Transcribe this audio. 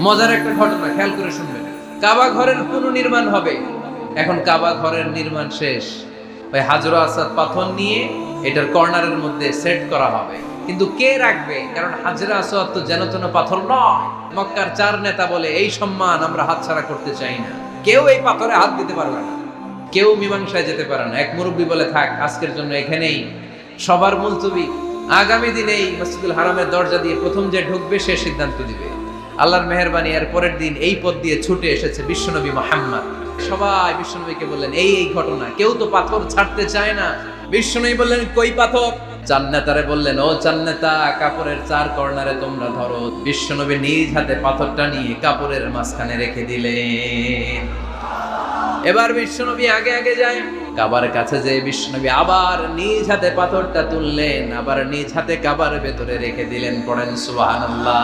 মজার একটা ঘটনা, খেয়াল করে শুনবেন। কাবা ঘরের পুনর্নির্মাণ হবে। এখন কাবা ঘরের নির্মাণ শেষ, ওই হাজর আসাদ পাথর নিয়ে এটার কর্নারের মধ্যে সেট করা হবে। কিন্তু কে রাখবে? কারণ হাজর আসাদ তো যেন তেন পাথর নয়। মক্কার 4 নেতা বলে এই সম্মান আমরা হাতছাড়া করতে চাই না, কেউ এই পাথরে হাত দিতে পারবে না, কেউ মীমাংসায় যেতে পারে না। এক মুরব্বী বলে, থাক আজকের জন্য এখানেই, সবার মুলতবি, আগামী দিনেই মসজিদুল হারামের দরজা দিয়ে প্রথম যে ঢুকবে সে সিদ্ধান্ত দিবে। আল্লাহর মেহেরবানি, এর পরের দিন এই পথ দিয়ে ছুটে এসেছে বিশ্বনবী মুহাম্মদ। সবাই বিশ্বনবীকে বললেন, এই এই ঘটনা, কেউ তো পাথর ছাড়তে চায় না। বিশ্বনবী বললেন, কই পাথর? জান্নাতারে বললেন, ও জান্নাতা, কাপড়ের 4 কর্নারে তোমরা ধরো। বিশ্বনবী নিজ হাতে পাথরটা নিয়ে কাপড়ের মাঝখানে রেখে দিলেন। এবার বিশ্বনবী আগে আগে যায়, কাবার কাছে যে বিশ্বনবী আবার নিজ হাতে পাথরটা তুললেন, আবার নিজ হাতে কাবার ভেতরে রেখে দিলেন। পড়েন সুবহানাল্লাহ।